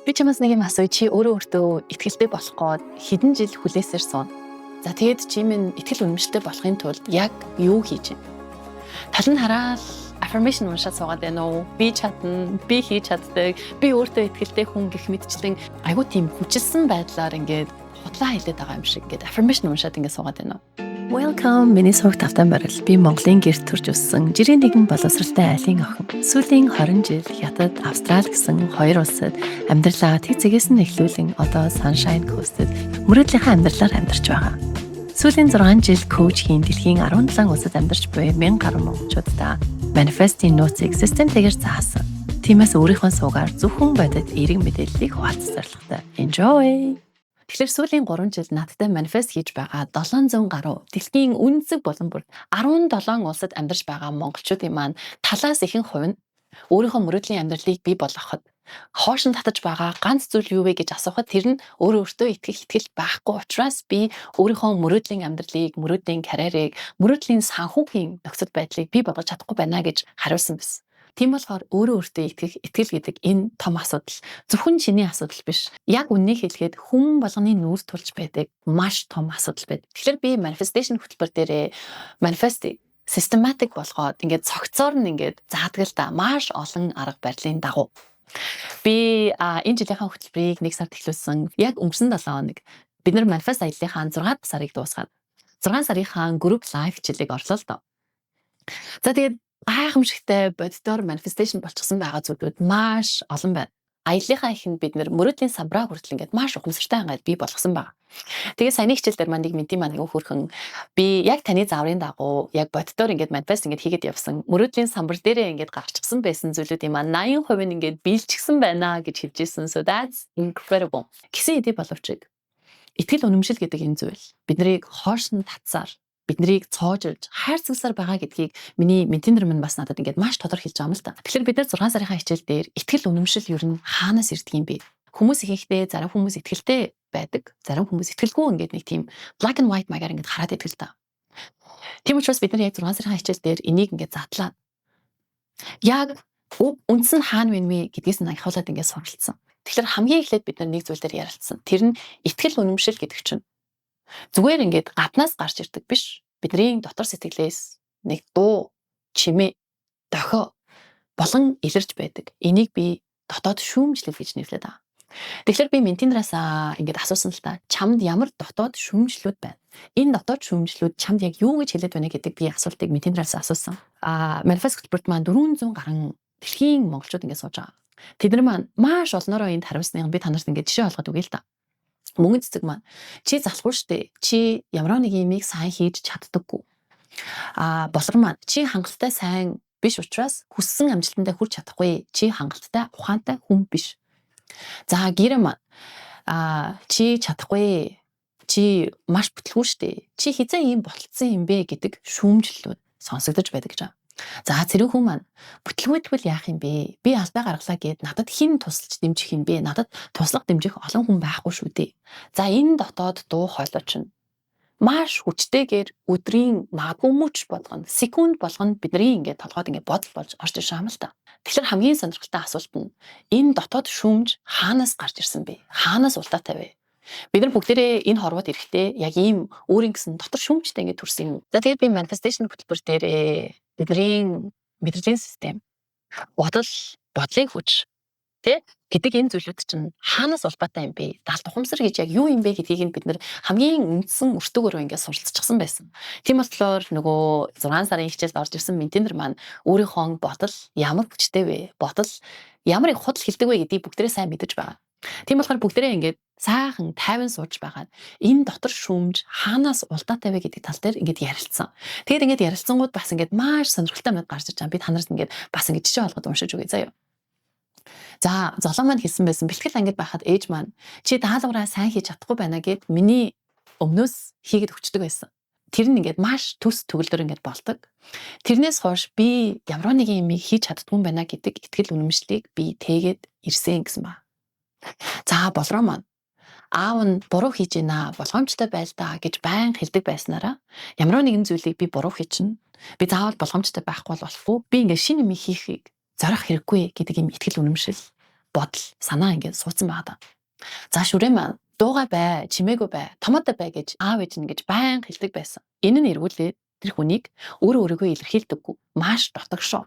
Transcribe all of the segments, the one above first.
Би чамаас нэг юм асууя, чи өөрөө өөртөө итгэлтэй болох гээд хэдэн жил хүлээсээр суун. За тэгээд чи минь итгэл үнэмшилтэй болохын тулд яг юу хийж байна? Тал нь хараад affirmation уншаад суугаад байна уу? Би чадна, би хийж чаддаг, би өөртөө итгэлтэй хүн гэх мэтчлэн айгуу тийм хүчилсэн байдлаар ингээд худлаа хэлээд байгаа юм шиг ингээд affirmation уншаад ингээд суугаад байна уу? Welcome, миний сувг тавтан барил. Би Монголын гэрт төрж өссөн жирийн нэгэн боловсралтай айлын охин. Сүүлийн 20 жил Хятад, Австрали гэсэн хоёр улсад амьдралаа тэг-зэгээс нь эхлүүлэн одоо Sunshine Coast-д мөрөөдлийнхаа амьдралаар амьдарч байгаа. Сүүлийн 6 жил коучхийн дэлхийн 17 улсад амьдарч буй 1000 гаруй монголчуудаа манифестийн нууцыг системтэйгээр заасан. Тиймээс өөрийнхөө суугаар зөвхөн бодит эерэг мэдээллийг хуваалцах зорилготой. Enjoy! Тэгэхээр сүүлийн 3 жил надтай манифест хийж байгаа 700 гаруй дэлхийн үнэцэг болон бүр 17 улсад амьдарч байгаа монголчуудын маань талаас ихэнх хувь нь өөрийнхөө мөрөөдлийн амьдралыг бий болгоход хоошин татаж байгаа ганц зүйл юу вэ гэж асуухад тэр нь өөртөө итгэл байхгүй учраас би өөрийнхөө мөрөөдлийн амьдралыг, мөрөөдлийн карьерийг, мөрөөдлийн санхүүгийн нөхцөл байдлыг бий болгож чадахгүй байна гэж хариулсан байсан. Тийм болохоор өөртөө итгэл гэдэг энэ том асуудал зөвхөн чиний асуудал биш. Яг үннийг хэлэхэд хүн болгоны нүүр тулж байдаг маш том асуудал байдаг. Тэгэхээр би manifestation хөтөлбөр дээрээ manifest systematic болгоод ингээд цогцоор нь ингээд заадаг л да маш олон арга барилын дагуу. Би энэ жилийнхаа хөтөлбөрийг 1 сард эхлүүлсэн. Яг өнгөрсөн 7 хоног бид нар manifest аяллахаа 6 сарыг дуусгаад 6 сарынхаа group live хичээлийг орлоо л доо. За тэгээд гайхамшигтай боддоор manifestation болчихсон байгаа зүйлүүд маш олон байна. Аяллахаа ихэнд бид нэр мөрөөдлийн самбраа хүртэл ингээд маш ухамсартай ингээд бий болгосон байгаа. Тэгээд саяны хичээл дээр маань нэг мэдээ маань нэг хөрхөн би яг таны зааврын дагуу яг боддоор ингээд manifest ингээд хийгээд явсан. Мөрөөдлийн самбар дээрээ ингээд гарчихсан байсан зүйлүүдийн маань 80% нь ингээд биелчихсэн байна гэж хэлжсэн. So that's incredible. Гэсэн хэдий боловч итгэл үнэмшил гэдэг энэ зүйл биднийг хоошин татсаар биднийг цоожилж хайрцагсаар байгаа гэдгийг миний ментор минь бас надад ингээд маш тодорхой хэлж байгаа юм л та. Тэгэхээр бид нар 6 сарынхаа хичээл дээр итгэл үнэмшил ер нь хаанаас ирдэг юм бэ? Хүмүүс ихэнхдээ зарим хүмүүс итгэлтэй байдаг, зарим хүмүүс итгэлгүй ингээд нэг тийм black and white маягаар ингээд хараад итгэл та. Тийм учраас бид нар яг 6 сарынхаа хичээл дээр энийг ингээд задлаа. Яг үндс нь хаана вэ гэдгээс нь анхуулаад ингээд суралцсан. Тэгэхээр хамгийн эхлээд бид нар нэг зүйл дээр ярилцсан. Тэр нь итгэл үнэмшил гэдэг чинь зүгээр ингээд гаднаас гарч ирдэг биш. Бидний дотор сэтгэлээс нэг дуу, чимээ, дохио болон илэрч байдаг. Энийг би дотоод шүүмжлэл гэж нэрлэдэг аа. Тэгэхээр би ментинраас ингээд асуусан л та. Чамд ямар дотоод шүүмжлүүд байна? Энэ дотоод шүүмжлүүд чамд яг юу гэж хэлээд байна гэдэг би асуултыг ментинаас асуусан. Manifest хөтөлбөрт маань 400 гаруй дэлхийн монголчууд ингээд сууж байгаа. Тэд нар маань маш олноороо энд хариулсныг би танарт ингээд жишээ олгоод өгье л та. Мөнгө цэцэг маань чи залхуу штэ, чи ямар нэг юмыг сайн хийж чаддаггүй. Болор маань чи хангалттай сайн биш учраас хүссэн амжилтандаа хүрч чадахгүй. Чи хангалттай ухаантай хүн биш. За гэр маань чи чадахгүй. Чи маш бүтлгүй штэ. Чи хизээ юм болцсон юм бэ гэдэг шүүмжлэлүүд сонсогдож байдаг гэж байна. За цэрэг хүн маань бүтлгүйтгэл яах юм бэ? Би алдаа гаргалаа гэд надад хэн тусалж дэмжих юм бэ? Надад туслах дэмжих олон хүн байхгүй шүү дээ. За энэ дотоод дуу хоолой чинь маш хүчтэйгээр өдрийн магадгүй мөч болгоно, секунд болгоно бидний ингээд толгойд ингээд бодол болж орж ирж байгаа юм л та. Тэгэхээр хамгийн сонирхолтой асуулт нь энэ дотоод шүүмж хаанаас гарч ирсэн бэ? Хаанаас улдаатай вэ? Бид нар бүгдээрээ энэ хорвоод ирэхдээ яг ийм өөрийн гэсэн дотор шүүмжтэй ингээд төрсөн юм. За тэгээд би manifestation хөтөлбөр дээр бидний мэдрэлийн систем, бодлын хүч гэдэг энэ зүйлүүд чинь хаанаас улбаатай юм бэ? Даалт ухамсар гэж яг юу юм бэ гэдгийг бид нар хамгийн үндсэн өртөгөөрөө ингээд суралцчихсан байсан. Тийм болохоор нөгөө 6 сарын хичээлд орж ирсэн ментор маань өөрийнхөө бодол ямар хүчтэй вэ? Бодол ямар их худал хэлдэг вэ гэдгийг бүгдээрээ сайн мэдэж байгаа. Тийм болохоор бүгдээрээ ингээд сайхан тайван сууж байгаа. Энэ дотор шүүмж хаанаас улдаатай вэ гэдэг тал дээр ингээд ярилцсан. Тэгээд ингээд ярилцсангууд бас ингээд маш сонирхолтой мэд гарч ирж байгаа. Би танарт ингээд бас ингээд жишээ олгоод уншиж өгье заяа. За золоо маань хэлсэн байсан бэлтгэл ангид байхад ээж маань чи даалгавраа сайн хийж чадахгүй байна гэд миний өмнөөс хийгээд өчтдөг байсан. Тэр нь ингээд маш төс төгөлдөр ингээд болдог. Тэрнээс хойш би ямар нэг юм хийж чаддгүй байна гэдэг итгэл үнэмшлийг би тэгээд ирсэн гэсэн ба. За болроо маань аав нь буруу хийж ийна, болгоомжтой байл та гэж байн хэлдэг байснараа ямар нэгэн зүйлийг би буруу хийчихнэ. Би заавал болгоомжтой байхгүй болохгүй. Би ингээд шинэ юм хийхийг зорих хэрэггүй гэдэг юм итгэл үнэмшил бодол санаа ингээд суудсан байгаа. За шүрээ маань дууга бай, чимээгүй бай, томоотой бай гэж аав ээж нь гэж байнга хэлдэг байсан. Энэ нь эргүүлээ тэр хүнийг өөрийгөө илэрхийлдэггүй, маш дотогшоо.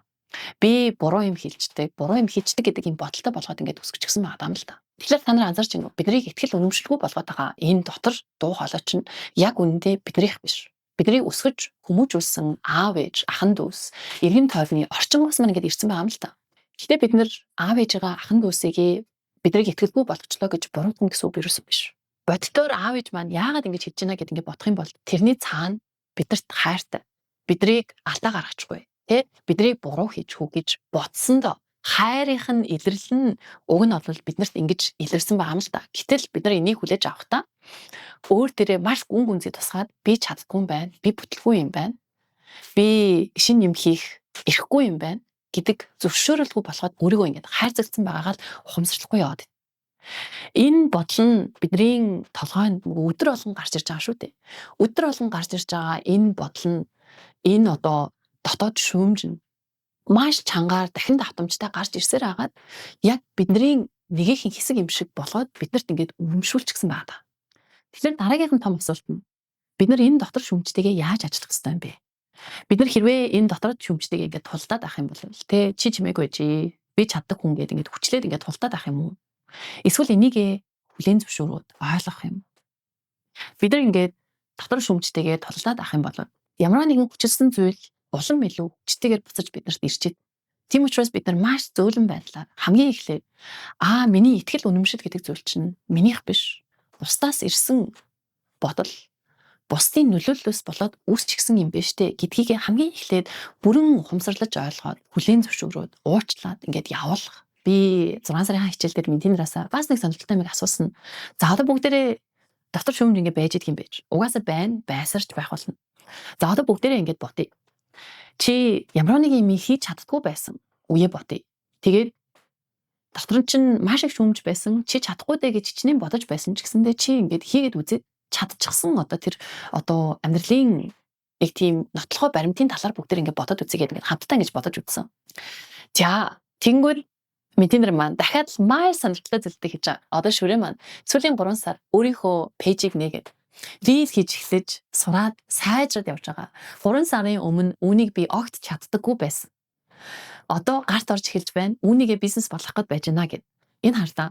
Би буруу юм хэлждэг, буруу юм хийждэг гэдэг юм бодолтой болгоод ингээд өсгөжчихсэн байгаа юм л да. Тэгэхээр та нар анзаарч байна уу? Биднийг итгэл үнэмшилгүй болгоод байгаа энэ дотор дуу хоолой чинь яг үнэндээ биднийх биш. Биднийг өсгөж хүмүүжүүлсэн аав ээж, ахан дүүс, эргэн тойрны орчингоос маань ингээд ирсэн байгаа юм л да. Гэтэ бид нар аав ээжигээ ахан дүүсээ биднийг итгэлгүй болгочлоо гэж буруутгана гэсэн үг юусэн биш. Боддоор аав ээж маань яагаад ингэж хийж байна гэдээ ингээд бодох юм бол тэрний цаана бидэрт хайртай. Биднийг алдаа гаргахгүй. Тэ биднийг буруу хийчихүү гэж бодсондоо хайрынх нь илэрлэл нь уг нь бол биднэрт ингэж илэрсэн байгаа юм л да. Гэтэл бид нар энийг хүлээж авахдаа өөр дээрээ маш гүн гүнзгий тусгаад би чаддгүй юм байна. Би бүтлгүй юм байна. Би шинэ юм хийх эрхгүй юм байна гэдэг зөвшөөрөлгүй болоход өөрийгөө ингэж хайрцагцсан байгаагаар ухамсарлахгүй яваад байна. Энэ бодол нь бидний толгойд өдөр болгон гарч ирж байгаа шүү дээ. Өдөр болгон гарч ирж байгаа энэ бодол нь энэ одоо дотоод шүүмж нь маш чангаар дахин давтамжтай гарч ирсээр хагаад яг бидний нэгийнхэн хэсэг юм шиг болгоод биднэрт ингээд өмшүүлчихсэн байна. Тэгэхээр дараагийнх нь том асуулт нь бид нар энэ дотор шүүмжтэйгээ яаж ажиллах ёстой юм бэ? Бид нар хэрвээ энэ дотоод шүүмжтэйгээ ингээд тулдаад авах юм бол тэ чи чимээгүй чи би чаддаг хүн гэдэг ингээд хүчлээд ингээд тулдаад авах юм уу? Эсвэл энийг хүлээн зөвшөөрөөд ойлгох юм. Бид нар ингээд дотор шүүмжтэйгээ тулдаад авах юм бол ямар нэгэн хүчилсэн зүйл улам илүү хүчтэйгээр буцаж биднэрт ирчээд. Тийм учраас бид нар маш зөөлөн байдлаар хамгийн эхлээд миний итгэл үнэмшил гэдэг зүйл чинь минийх биш. Бусдаас ирсэн бодол, бусдын нөлөөллөөс болоод үүсчихсэн юм биш үү гэдгийг хамгийн эхлээд бүрэн ухамсарлаж ойлгоод хүлээн зөвшөөрөөд уучлаад ингээд явуулах. Би 6 сарын хичээл дээр минтинераасаа бас нэг сонирхолтой юм асуусан. За одоо бүгдээрээ дотор шүүмж ингээд байж идэх юм байж. Угаасаа байсарч байх болно. За одоо бүгдээрээ ингээд ботъё. Чи ямар нэг юм хийж чаддгүй байсан үе ботъё. Тэгээд дотор нь чинь маш их шүүмж байсан. Чи чадахгүй дээ гэж чиний бодож байсан ч гэсэндээ чи ингээд хийгээд үзээд чадчихсан тэр амьдралын нэг тийм нотлохой баримтын талаар бүгдээр ингээд бодоод үзье гэдэг хамтдаа ингэж бодож үзсэн. За тэнгүүл минтинер маань дахиад маш сонирхолтой зүйлтэй хийж байгаа. Одоо шүрээ маань сүүлийн 3 сар өөрийнхөө пэйжийг нээгээд рил хийж эхлэж сураад сайжраад явж байгаа. 3 сарын өмнө үүнийг би огт чаддаггүй байсан. Одоо гарт орж эхэлж байна. Үүнийгээ бизнес болгох гээд байж байна гэд. Энэ хардаа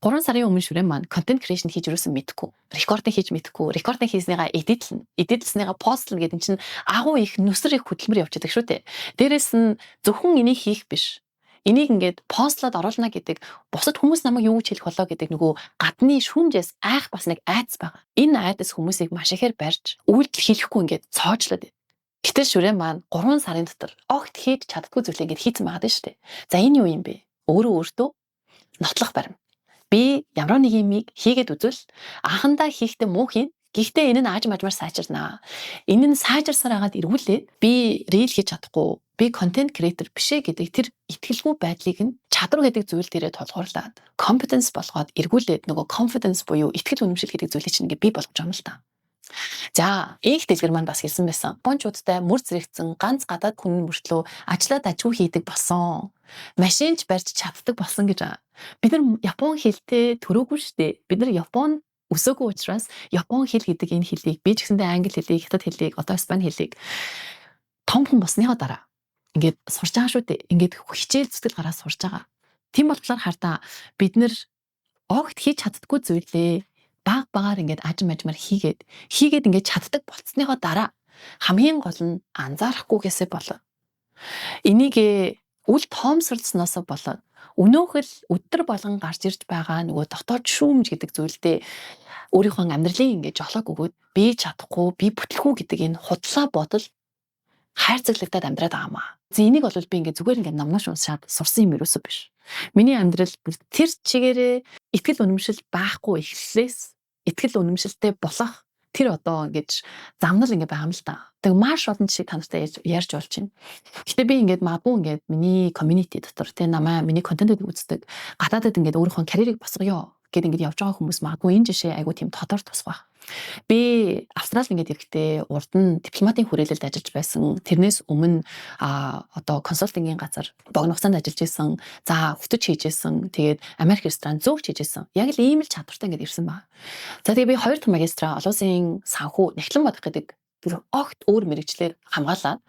3 сарын өмнө шүрээ маань контент креашн хийж юусэн мэдэхгүй. Рекординг хийж мэдэхгүй. Рекординг хийснийгаа эдитлснийгаа постлна гэдэг чинь агуу их нүсэр их хөдөлмөр явчихдаг шүү дээ. Дээрээс нь зөвхөн энийг хийх биш. Энийг ингээд постлоод оруулна гэдэг бусад хүмүүс намайг юу гэж хэлэх болоо гэдэг нөгөө гадны шүүмжээс айх бас нэг айдас байгаа. Энэ айдас хүмүүсийг маш ихээр барьж үйлдэл хийхгүй ингээд цоожлоод байна. Гэтэл шүрээ маань 3 сарын дотор огт хийж чаддгүй зүйлээ ингээд хийцэн байгаа дээ шүү дээ. За энэ юу юм бэ? Өөртөө нотлох баримт. Би ямар нэг юмыг хийгээд үзвэл анхандаа хийхдээ муу хийн. Гэхдээ энэ нь ааж мажмаар сайжирнаа. Энэ нь сайжирсаар хагаад эргүүлээд би рил хийж чадахгүй, би контент креатор биш ээ гэдэг тэр итгэлгүй байдлыг нь чадвар гэдэг зүйл дээрээ тулгуурлаад компетенс болгоод эргүүлээд нөгөө confidence буюу итгэл үнэмшил гэдэг зүйлийг чинь ингээ бий болгож байгаа юм л та. За, их дэлгэр маань бас хэлсэн байсан. Япончуудтай мөр зэрэгцэн ганц гадаад хүн мөртлөө ажлаад ажгүй хийдэг болсон. Машинч барьж чаддаг болсон гэж байгаа. Бид нар Япон хэлтэй төрөөгүй шүү дээ. Бид нар Япон өсөөгүй учраас Япон хэл гэдэг энэ хэлийг би ч гэсэндээ англи хэлийг, хятад хэлийг, одоо испани хэлийг том хүн болсныхоо дараа ингээд сурч байгаа шүү дээ. Ингээд хичээл зүтгэл гараад сурч байгаа. Тийм болохоор хардаа бид нэр огт хийж чаддаггүй зүйлээ багаар ингээд ажим ажмаар хийгээд ингээд чаддаг болцсныхоо дараа хамгийн гол нь анзаарахгүйгээсээ болоо. Энийг үл тоомсорлсноос болоод өнөөхөл өдөр болгон гарч ирж байгаа нөгөө дотоод шүүмж гэдэг зүйлдээ өөрийнхөө амьдралын ингээд жолоог өгөөд би чадахгүй, би бүтлэхгүй гэдэг энэ худлаа бодол хайрцаглагтаад амьдраад байгаа маа. За энийг бол би ингээд зүгээр ингээд номнош уншаад сурсан юм ерөөсөө биш. Миний амьдрал тэр чигээрээ итгэл үнэмшил байхгүй эхлэлээс итгэл үнэмшилтэй болох тэр одоо ингэж замнал ингэ байгаа юм л та. Тэг маш олон жишээ танартай ярьж болж байна. Гэтэ би ингээд магадгүй ингээд миний community дотор тэ миний контентыг үздэг гадаадад ингээд өөрийнхөө карьерийг босгоё гэд ингээд явж байгаа хүмүүс магадгүй энэ жишээ айгу тийм тодор тусах. Би Австрал ингээд ирэхдээ урд нь дипломатын хүрээлэлд ажиллаж байсан. Тэрнээс өмнө одоо консалтингийн газар богино хугацаанд ажиллаж исэн. За хөтөч хийж исэн. Тэгээд Америк ресторан зөөгч хийж исэн. Яг л ийм л чадвартай ингээд ирсэн баг. За тэгээд би 2 дахь магистра олон улсын санхүү нягтлан бодох гэдэг огт өөр мэрэгчлэр хамгаалаад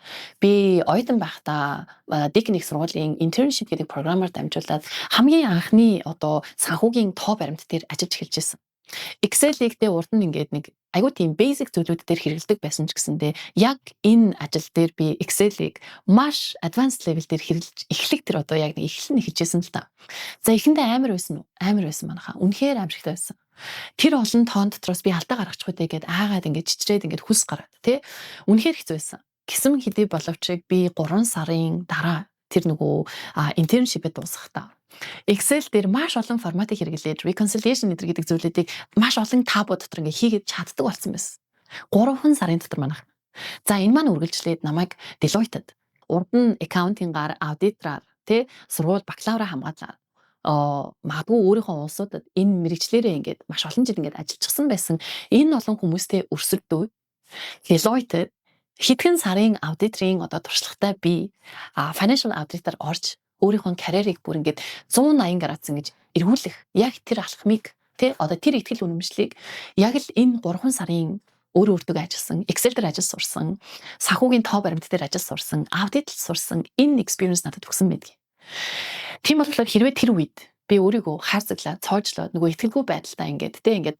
би оюутан байхдаа Дикэн их сургуулийн internship гэдэг програмаар дамжуулаад хамгийн анхны одоо санхүүгийн тоо баримт дээр ажиллаж эхэлж байсан. Excel-ийг дэ урд нь ингээд нэг айгуу тийм basic зүйлүүд дээр хэрэгэлдэг байсан ч гэсэндээ яг энэ ажил дээр би Excel-ийг маш advanced level дээр хэрэглэж эхлэх тэр одоо яг нэг эхлэн хийжсэн л та. За эхэндээ амар байсан уу? Амар байсан манайхаа. Үнэхээр аимшигтай байсан. Тэр олон тоон дотроос би алдаа гаргачих үү гээд аагаад ингээд чичрээд ингээд хүс гараад тий. Үнэхээр хэцүү байсан. Гисэн хэдий боловч би 3 сарын дараа тэр нөгөө internship-д дуусгахдаа Excel дээр маш олон форматыг хэрэглээд reconciliation гэдэг зүйлүүдийг маш олон таабу дотор ингээд хийгээд чаддаг болсон байсан. 3 сарын дотор манайх. За энэ маань үргэлжлээд намайг Deloitte-д урд нь accounting-аар аудитораар тий сургууль бакалавра хамгаалаад магадгүй өөрийнхөө улсуудад энэ мэрэгчлэрээ ингээд маш олон жил ингээд ажиллажсэн байсан энэ олон хүмүүстэй өрсөлдөө Deloitte хэдхэн сарын аудиторын одоо туршлагатай би financial auditor орж өөрийнхөө карьерийг бүр ингээд 180 градус ингэж эргүүлэх яг тэр алхмыг тий одоо тэр ихтгэл үнэмшлийг яг л энэ 3 сарын өөртөө ажилласан, Excel дээр ажил сурсан, санхүүгийн тоо баримт дээр ажил сурсан, аудит сурсан энэ experience надад өгсөн байдаг. Тийм болохоор хэрвээ тэр үед би өөрийгөө хайрцаглаад цоожлоод нөгөө ихтгэлгүй байдалтай ингээд тэ ингээд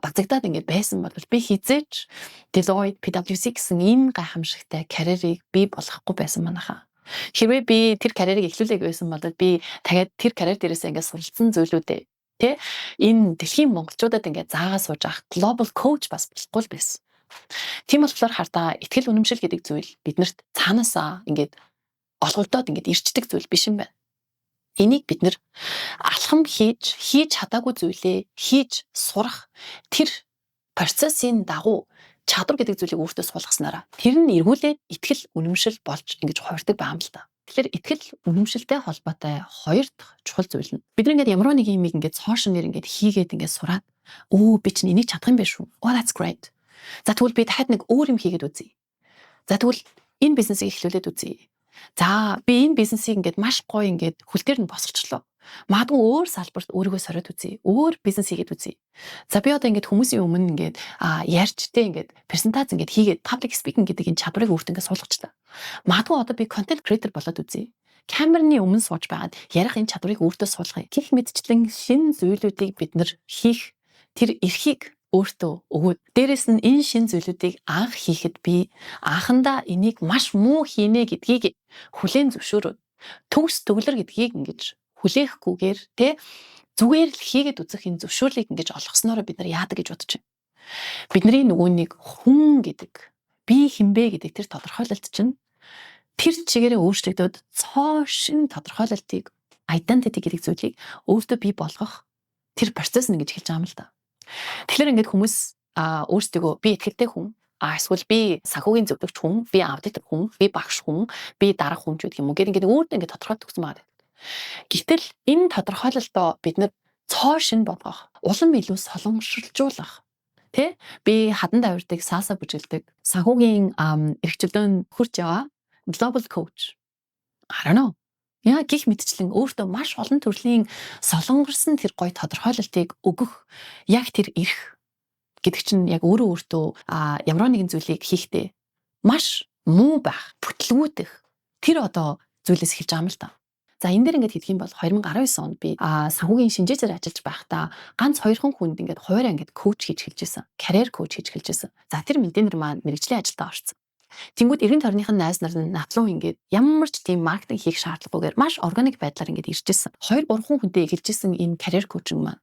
багцагдаад ингээд байсан бол би хизээч Deloitte, PwC гэсэн энэ гайхамшигтай карьерийг бий болгохгүй байсан манайхаа. Хэрвээ би тэр карьерийг эхлүүлээг байсан бол би дахиад тэр карьер дээрээс ингээд суралцсан зүйлүүдээ тэ энэ дэлхийн монголчуудад ингээд заагаа сууж авах global coach бас болохгүй л байсан. Тийм болохоор хардаа ихтгэл үнэмшил гэдэг зүйл биднэрт цаанаасаа ингээд олголдоод ингээд ирчдэг зүйл биш юм байна. Энийг бид нэр алхам хийж чадаагүй зүйлээ хийж сурах тэр процессын дагуу чадвар гэдэг зүйлийг өөртөө суулгаснараа тэр нь эргүүлээд ихтгэл үнэмшил болж ингэж хувирдаг байгаа юм л да. Тэгэхээр ихтгэл үнэмшилтэй холбоотой 2 дахь чухал зүйл нь бид ингээд ямар нэг юм ингээд цоошнэр ингээд хийгээд ингээд сураад би чинь энийг чадах юм биш үү? Oh that's great. За тэгвэл би дахиад нэг өөр юм хийгээд үзье. За тэгвэл энэ бизнесийг эхлүүлээд үзье. За би энэ бизнесийг ингээд маш гоё ингээд хөл дээр нь босгочлоо. Магадгүй өөр салбарт өөрийгөө сориод үзье. Өөр бизнес хийгээд үзье. За би одоо ингээд хүмүүсийн өмнө ингээд ярьж тэ ингээд презентац ингээд хийгээд public speaking гэдэг энэ чадварыг өөртөө ингээд суулгачлаа. Магадгүй одоо би content creator болоод үзье. Камерны өмнө сууж байгаад ярих энэ чадварыг өөртөө суулгая. Гэх мэтчлэн шинэ зүйлүүдийг бид нар хийх тэр эрхийг өөртөө өгөөд дээрэс нь энэ шин зүйлүүдийг анх хийхэд би анхандаа энийг маш муу хийнэ гэдгийг хүлээн зөвшөөрөөд төгс төгөлөр гэдгийг ингэж хүлээхгүйгээр тэ зүгээр л хийгээд үзэх энэ зөвшөөрлийг ингэж олгосноор бид нар яадаг гэж бодож байна. Бидний нөгөө нэг хүн гэдэг би хинбэ гэдэг тэр тодорхойлолт чинь тэр чигээрээ өөрчлөгдөд цоо шин тодорхойлолтыг identity гэдэг зүйлийг өөртөө бий болгох тэр процесс нь гэж хэлж байгаа юм л да. Тэгэхээр ингээд хүмүүс өөрсдөө би ихтэй хүн эсвэл би санхүүгийн зөвлөгч хүн, би аудитор хүн, би багш хүн, би дарга хүн ч гэдэг юм уу гэдэг ингээд өөртөө ингээд тодорхойлт өгсөн байгаа. Гэтэл энэ тодорхойлолтоо бид нэр цоо шин болгох, улам илүү солонгошлжуулах тий би хадан давирдаг сааса бүжгэлдэг санхүүгийн эрхчлөөнд хурж яваа global coach. I don't know. Яа гих мэдчлэн өөртөө маш олон төрлийн солонгорсон тэр гоё тодорхойлолтыг өгөх яг тэр эрх гэдэг чинь яг өөртөө ямар нэгэн зүйлийг хийхдээ маш муу байх, бүтлгүүдэх тэр одоо зүйлээс эхэлж байгаа юм л та. За энэ дээр ингээд хэлэх юм бол 2019 онд би санхүүгийн шинжээчээр ажиллаж байхдаа ганц 2 хүнд ингээд хуваараа ингээд коуч хийж эхэлж байсан. Карьер коуч хийж эхэлж байсан. За тэр мэдэнэр маань мэрэгжлийн ажилдаа орсон. Тэнгүүд эргэн тойрныхын найз нар нь надлуу ингээд ямар ч тийм маркетинг хийх шаардлагагүйгээр маш органик байдлаар ингээд ирж ирсэн. 2-3 хүнтэй эхэлж ирсэн энэ карьер коучинг маань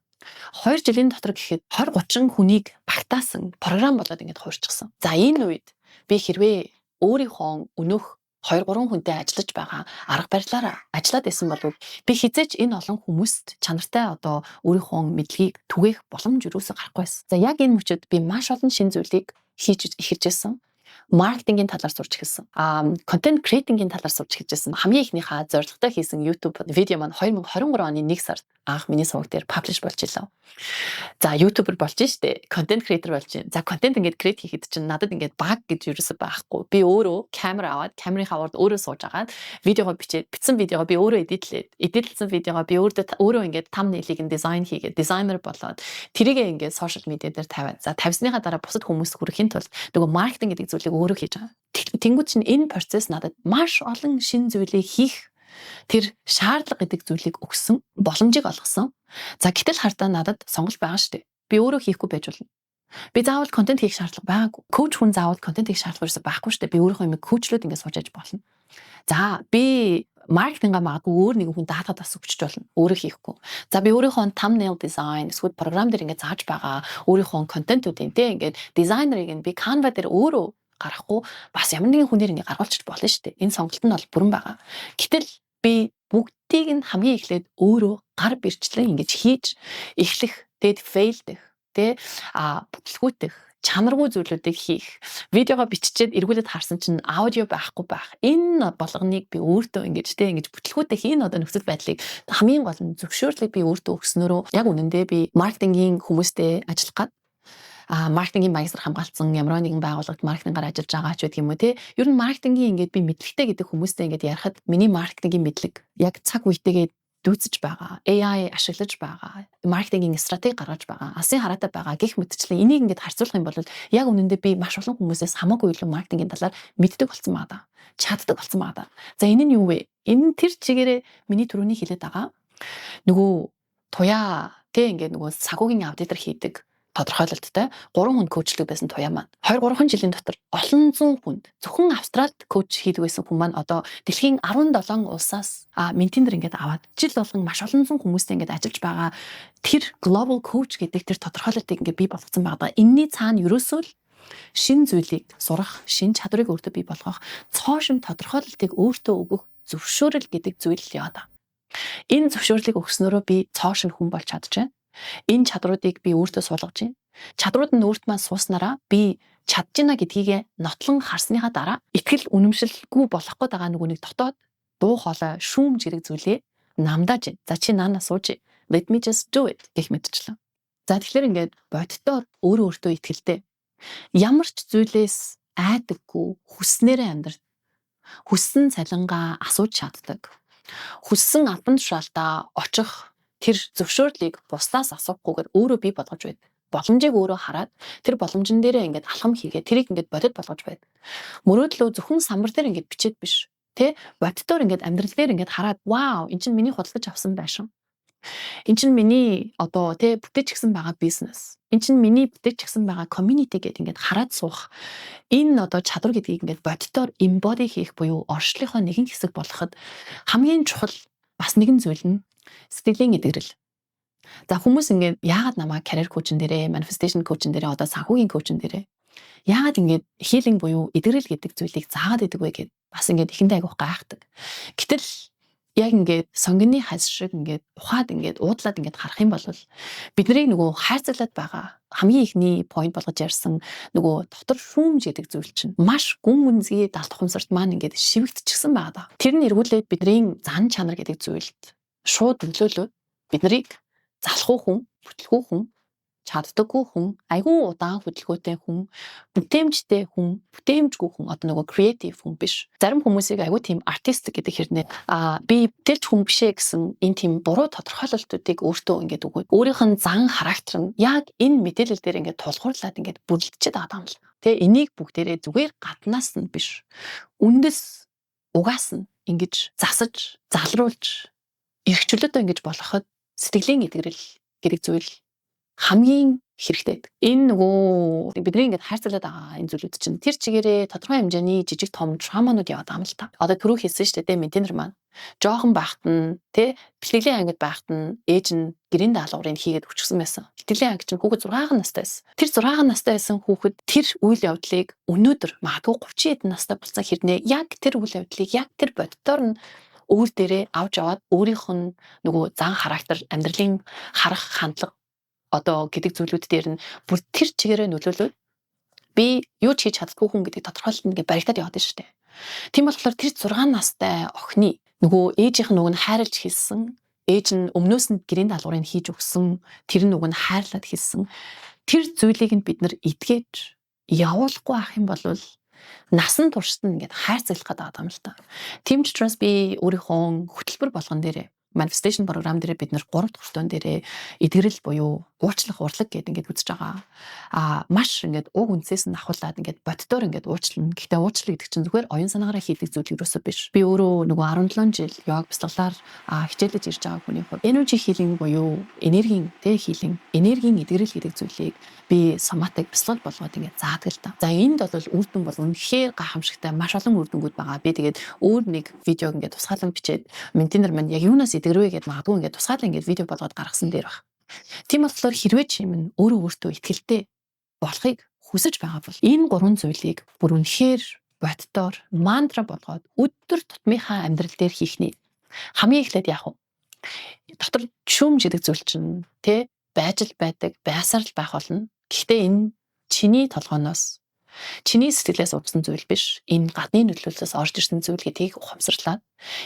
2 жилийн дотор гэхэд 20-30 хүнийг багтаасан програм болоод ингээд хуурчихсан. За энэ үед би хэрвээ өөрийнхөө өнөөх 2-3 хүнтэй ажиллаж байгаа арга барилаараа ажиллаад байсан бол би хизээч энэ олон хүмүүст чанартай одоо өөрийнхөө мэдлэгийг түгээх боломж юусоо гарахгүй байсан. За яг энэ мөчөд би маш олон шин зүйлийг хийж эхэлж байсан. Маркетингийн талаар сурч эхэлсэн. Content creating-ийн талаар сурч эхэлж байсан. Хамгийн ихнийхээ зорилготой хийсэн YouTube видео маань 2023 оны 1 сард анх миний суваг дээр паблиш болж илээ. За ютубер болж штэ, контент креатор болж байна. За контент ингээд креат хийхэд чинь надад ингээд баг гэж юусэн байхгүй. Би өөрөө камера аваад, камерынхаа урд өөрөө сууж агаад видеого бичээд, бичсэн видеого би өөрөө эдитлсэн видеого би өөрөө ингээд thumbnail-ийг дизайн хийгээд, дизайнер болоод тэрийгээ ингээд social media дээр тавиад. За тавьсныхаа дараа бусад хүмүүст хүрэхин тулд нөгөө маркетинг гэдэг зүйлийг өөрөө хийж байгаа. Тэнгүүд чинь энэ процесс надад маш олон шин зүйлийг хийх тэр шаардлага гэдэг зүйлийг өгсөн, боломжийг олгосон. За гэтэл хардаа надад сонголт байгаа шүү дээ. Би өөрөө хийхгүй байж болно. Би заавал контент хийх шаардлага байгаагүй. Коуч хүн заавал контент хийх шаардлага ерөөсөй байхгүй шүү дээ. Би өөрийнхөө юм коучлууд ингээд сууж аж болно. За би маркетинга магадгүй өөр нэгэн хүн даатгаад бас өгч болно. Өөрөө хийхгүй. За би өөрийнхөө thumbnail design эсвэл програм дээр ингээд зааж байгаа өөрийнхөө контентуудын тэ ингээд дизайнерыг нь би Canva дээр өөрөө гаргахгүй бас ямар нэгэн хүнээр ингээд гаргуулчих болно шүү дээ. Энэ сонголт нь бол бүрэн байгаа. Гэтэл би бүгдийг нь хамгийн эхлээд өөрөө гар бирчлэн ингэж хийж эхлэх, тэгэд фейлдэх, бүтлгүүтэх, чанаргүй зүйлүүдийг хийх, видеого биччихээд эргүүлээд харсан чинь аудио байхгүй байх. Энэ болгоныг би өөртөө ингэж бүтлгүүтэх энэ нөхцөл байдлыг хамгийн гол нь зөвшөөрлийг би өөртөө өгснөөрөө яг үнэндээ би маркетингийн хүмүүстэй ажиллах гад маркетингийн магистр хамгаалсан ямар нэгэн байгууллагад маркетингаар ажиллаж байгаа ч гэдэг юм уу те. Ер нь маркетингийн ингээд би мэдлэгтэй гэдэг хүмүүстэй ингээд ярихад миний маркетингийн мэдлэг яг цаг үетэйгээ дүүцэж байгаа. AI ашиглаж байгаа. Маркетингийн стратеги гаргаж байгаа. Алсын хараатай байгаа гэх мэтчлэн энийг ингээд харьцуулах юм бол яг үнэндээ би маш олон хүмүүсээс хамаагүй илүү маркетингийн талаар мэддэг болсон байгаа. Чаддаг болсон байгаа. За энэ нь юу вэ? Энэ тэр чигээрээ миний түрүүний хэлээд байгаа. Нөгөө туяа те ингээд нөгөө сагуугийн аудитор хийдэг тодорхойлолттой 3 хүн коучлэг байсан туяа маань 2-3 жилийн дотор олон зуун хүнд зөвхөн Австралид коуч хийдэг байсан хүн маань одоо дэлхийн 17 улсаас ментор ингээд аваад жил болгон маш олон зуун хүмүүстэй ингээд ажиллаж байгаа тэр global coach гэдэг тэр тодорхойлолтыг ингээд бий болгосон байгаа. Энийний цаана ерөөсөө л шин зүйлийг сурах, шин чадварыг өөртөө бий болгох, цоошин тодорхойлолтыг өөртөө өгөх зөвшөөрөл гэдэг зүйл яваад байна. Энэ зөвшөөрлийг өгснөөрөө би цоошин хүн болж чадж байна. Энэ чадруудыг би өөртөө суулгаж байна. Чадрууд нь өөрт маань сууснараа би чадж байна гэдгийг нотлон харсныхаа дараа итгэл үнэмшилгүй болох гээд байгаа нөгөө нэг дотоод дуу хоолой шүүмж гэдэг зүйлээ намдааж байна. За чи наанаа сууж. Let me just do it гэх мэтчлээ. За тэгэхээр ингээд боддоор өөртөө итгэлтэй. Ямар ч зүйлээс айдаггүй хүснээрээ амьдрал. Хүссэн цалингаа асууж чаддаг. Хүссэн албан тушаалтаа очих тэр зөвшөөрлийг бусдаас асуухгүйгээр өөрөө бий болгож байд. Боломжийг өөрөө хараад тэр боломжн дээрээ ингээд алхам хийгээд тэрийг ингээд бодит болгож байд. Мөрөөдлөө зөвхөн самбар дээр ингээд бичээд биш. Тэ бодитоор ингээд амьдрал дээр ингээд хараад вау эн чинь миний худалдаж авсан байшин. Эн чинь миний одоо тэ бүтээчихсэн байгаа бизнес. Эн чинь миний бүтээчихсэн байгаа community гэдээ ингээд хараад суух. Энэ одоо чадвар гэдгийг ингээд бодитоор embody хийх буюу оршлихоо нэгэн хэсэг болоход хамгийн чухал бас нэгэн зүйл нь сэтгэлийн эдгэрэл. За хүмүүс ингээд яагаад намайг career coach-н дээрээ, manifestation coach-н дээрээ, одоо санхүүгийн coach-н дээрээ яагаад ингээд healing буюу эдгэрэл гэдэг зүйлийг заагаад идэг вэ гэд бас ингээд ихэндээ айгуух гайхдаг. Гэтэл яг ингээд сонгины хас шиг ингээд ухаад ингээд уудлаад ингээд харах юм бол бидний нөгөө хайрцаглаад байгаа хамгийн ихний point болгож ярьсан нөгөө дотор шүүмж гэдэг зүйл чинь маш гүн гүнзгий далд ухамсарт маань ингээд шивэгдчихсэн байгаа. Тэр нь эргүүлээд бидний зан чанар гэдэг зүйлд шууд нөлөөлөд биднийг залхуу хүн, бүтлгүү хүн, чаддаггүй хүн, айгүй удаан хөдөлгөөтэй хүн, бүтээмжтэй хүн, бүтээмжгүй хүн, одоо нөгөө creative хүн биш. Зарим хүмүүсийг айгүй тийм artistic гэдэг хэрнээ би тэрч хүн бишээ гэсэн энэ тийм буруу тодорхойлолтуудыг өөртөө ингээд өгөөд өөрийнх нь зан характер нь яг энэ мэдээлэл дээр ингээд тулгуурлаад ингээд бүрлдчихэд байгаа юм л. Тэ энийг бүгдээрээ зүгээр гаднаас нь биш. Үндэс угаас нь ингэж засаж, залруулж эрхчлөлтөө ингэж болгоход сэтгэлийн эдгэрэл гэдэг зүйл хамгийн хэрэгтэй. Энэ нөгөө бидний ингээд хайрцаглаад байгаа энэ зүйлүүд чинь тэр чигээрээ тодорхой хэмжээний жижиг том травманууд яваад байгаа юм л та. Одоо түрүү хэлсэн шүү дээ ментор маань. Жохон байхад нь тэ бэлтгэлийн ангид байхад нь ээж нь гэрийн даалгаврыг хийгээд өчгсөн байсан. Бэлтгэлийн анги чинь хүүхэд 6 настай байсан. Тэр 6 настай байсан хүүхэд тэр үйл явдлыг өнөөдөр магадгүй 30 хэдэн настай болсон хэрнээ яг тэр үйл явдлыг яг тэр боддоор нь өөр дээрээ авч аваад өөрийнх нь нөгөө зан характер, амьдралын харах хандлага одоо гэдэг зүйлүүд дээр нь бүр тэр чигээрээ нөлөөлөд би юу ч хийж чаддгүй хүн гэдэг тодорхойлолт ингээ баригдаад яваад байна шүү дээ. Тийм болохоор тэр 6 настай охины нөгөө ээжийнх нь хайрлж хэлсэн Ээж нь өмнөөс нь гэрийн даалгаврыг хийж өгсөн, тэр нь уг нь хайрлаад хэлсэн. Тэр зүйлийг нь бид нар эдгэж явуулахгүй ах юм бол насан туршид нь ингээд хайрцаглах гэдэг юм л та. Тийм ч учраас би өөрийнхөө хөтөлбөр болгон дээрээ manifestation програм дээр бид нар 3 дахь хүртэн дээрээ эдгэрэл буюу уучлах урлаг гэдэг ингээд үзэж байгаа. Маш ингээд уг үнсээс нь ахуулаад ингээд боддоор ингээд уучлана. Гэхдээ уучлал гэдэг чинь зүгээр оюун санаагаараа хийдэг зүйл ерөөсөө биш. Би өөрөө нөгөө 17 жил йог бяцлаглаар хичээлж ирж байгаа хүний хувьд energy healing буюу энергийн healing, энергийн эдгэрэл гэдэг зүйлийг би соматик бяцлал болгоод ингээд заадаг л та. За энд бол үр дүн бол үнэхээр гайхамшигтай маш олон үр дүнгууд байгаа. Би тэгээд өөр нэг видеог ингээд тусгаалan бичээд ментинер маань яг юунаас эдгэрвэ гэдээ магадгүй ингээд тусгаалan ингээд видео болгоод гаргасан дээр баг. Тийм болохоор хэрвээ чи минь өөрөө итгэлтэй болохыг хүсэж байгаа бол энэ 3 зүйлийг бүр үнэхээр боддоор мантра болгоод өдөр тутмынхаа амьдрал дээр хийх нэ. Хамгийн эхлээд яах вэ? Дотор шүүмж гэдэг зүйл чинь байж л байдаг, байсаар л байх болно. Гэхдээ энэ чиний толгоноос чиний сэтгэлээс урдсан зүйл биш. Энэ гадны нөлөөллөөс орж ирсэн зүйл гэдгийг ухамсарлаад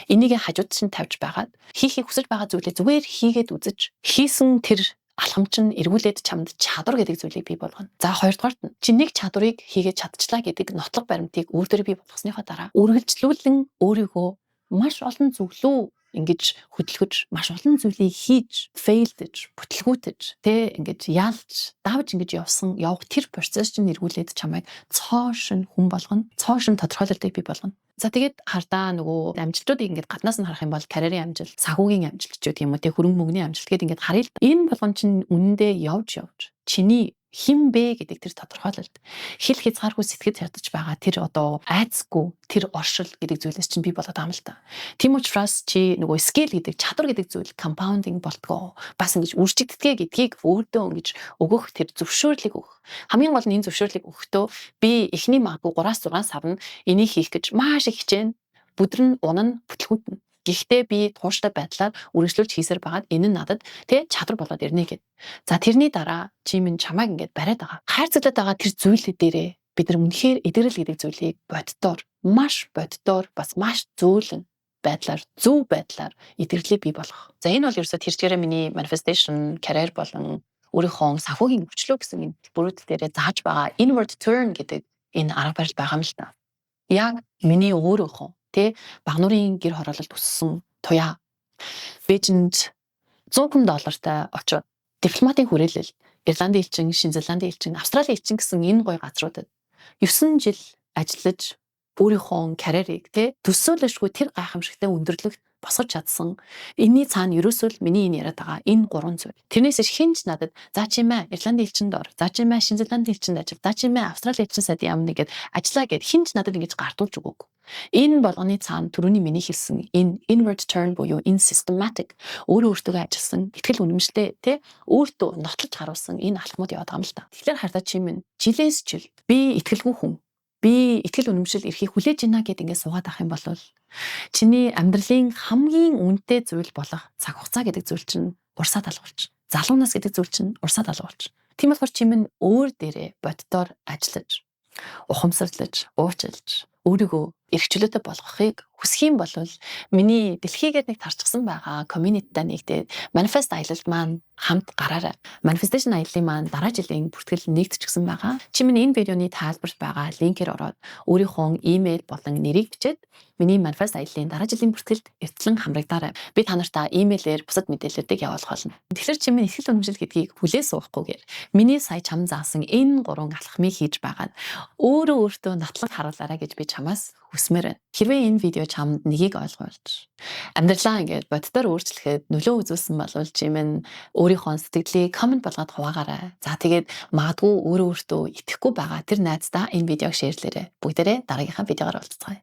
энийг хажууд чинь тавьж байгаад хийхийг хүсэж байгаа зүйлээ зүгээр хийгээд үзэж хийсэн тэр алхамч нь эргүүлээд чамд чадвар гэдэг зүйлийг бий болгоно. За хоёрдугаарт нь чи нэг чадварыг хийгээд чадчихлаа гэдэг нотлог баримтыг өөр дээр бий болгосныхоо дараа үргэлжлүүлэн өөрийгөө маш олон зөвлөө ингэж хөдөлгөж маш олон зүйлийг хийж фейлдэж бүтлгүүтэж ингэж яалж давж ингэж явах тэр процесс чинь эргүүлээд чамайг цоошин хүн болгоно, цоошин тодорхойлолтыг бий болгоно. За тэгээд хардаа нөгөө амжилтуудыг ингээд гаднаас нь харах юм бол карьерийн амжилт, санхүүгийн амжилт ч гэх юм уу хөрөнгө мөнгөний амжилт гэдэг ингээд харъя л да. Энэ болгон чинь үнэндээ явж чиний хин бэ гэдэг тэр тодорхойлолт хэл хязгааргүй сэтгэд ядаж байгаа тэр одоо айцгүй тэр оршил гэдэг зүйлээс чинь бий болоод байгаа юм л та. Тийм учраас чи нөгөө skill гэдэг чадвар гэдэг зүйл compounding болтгоо бас ингэж үржигддэгэ гэдгийг өөртөө ингэж өгөх тэр зөвшөөрлийг өгөх. Хамгийн гол нь энэ зөвшөөрлийг өгөхдөө би эхний магадгүй 3-6 сар нь энийг хийх гэж маш их хичээнэ. Бүдрэн унана бүтлгүүтнэ. Гэхдээ би тууштай байдлаар үргэлжлүүлж хийсээр байгаад энэ нь надад чадвар болоод ирнэ гэд. За тэрний дараа чи минь чамайг ингээд бариад байгаа. Хайрцаглаад байгаа тэр зүйлүүд дээрээ бид нар үнэхээр эдгэрэл гэдэг зүйлийг боддоор бас маш зөөлөн байдлаар зөв байдлаар эдгэрлээ бий болгох. За энэ бол ерөөсөө тэр чигээрээ миний manifestation, career болон өөрийнхөө санхүүгийн хөгжлөө гэсэн энэ бүрүүд дээрээ зааж байгаа inward turn гэдэг энэ арга барил байгаа юм л та. Яг миний өөрийнхөө багнуурын гэр хороололд өссөн туяа Бээжинд $100,000 очоод дипломатын хүрээлэл Ирландын элчин, Шинэ Зеландын элчин, Австралийн элчин гэсэн энэ гоё газруудад 9 жил ажиллаж өөрийнхөө карьерийг төсөөлөшгүй тэр гайхамшигтай өндөрлөгт босгож чадсан. Энийний цаана ерөөсөө л миний энэ яриад байгаа энэ 3 зүйл. Тэрнээс хинч надад за чи мэ Ирландын элчинд ор, за чи мэ Шинэ Зеландын элчинд ажил, за чи мэ Австралийн элчин сайд яамна гэд ажиллаа гэд хинч надад ингэж гартуулж өгөөг. Энэ болгоны цаана түрүүний миний хэлсэн энэ inward turn буюу энэ systematic өөртөө ажилласан итгэл үнэмштэй өөртөө нотлож харуулсан энэ алхмууд яваад байгаа юм л та. Тэгэхээр хардаа чи минь жилээс жил би итгэлгүй хүн, би итгэл үнэмшил эрхийг хүлээж ийна гэд ингээд суугаад авах юм бол чиний амьдралын хамгийн үнэтэй зүйл болох цаг хугацаа гэдэг зүйл чинь урсаад алгуулж, залуунаас гэдэг зүйл чинь урсаад алгуулж. Тийм болохоор чи минь өөр дээрээ боддоор ажиллаж, ухамсарлаж, уучлж өөрийгөө эрхчлөөтэй болгохыг хүсэх юм бол миний дэлхийгээд нэг тарчсан байгаа community-тай нэгдээд manifest аялалд маань хамт гараарай. Manifestation аяллаа маань дараа жилийн бүртгэл нэгдчихсэн байгаа. Чи миний энэ видеоны тайлбарт байгаа линкээр ороод өөрийнхөө имэйл болон нэрийг бичээд миний manifest аяллаа дараа жилийн бүртгэлд эртлэн хамрагдаарай. Би та нартаа имэйлээр бусад мэдээллүүдийг явуулах болно. Тэгэхээр чи миний итгэл үнэмшил гэдгийг хүлээ суухгүйгээр миний сая чам заасан энэ 3 алхмыг хийж байгаад өөртөө нотлог харуулаарай гэж би чамаас хүсмээр байна. Хэрвээ энэ видео чамд нэгийг ойлгуулж амьдралаа ингээд боддоор өөрчлөхөд нөлөө үзүүлсэн бол чи минь өөрийнхөө сэтгэлийг комент болгоод хуваагаарай. За тэгээд магадгүй өөртөө итгэхгүй байгаа тэр найздаа энэ видеог шеэрлээрэй. Бүгдээрээ дараагийнхаа видеогоор уулзцгаая.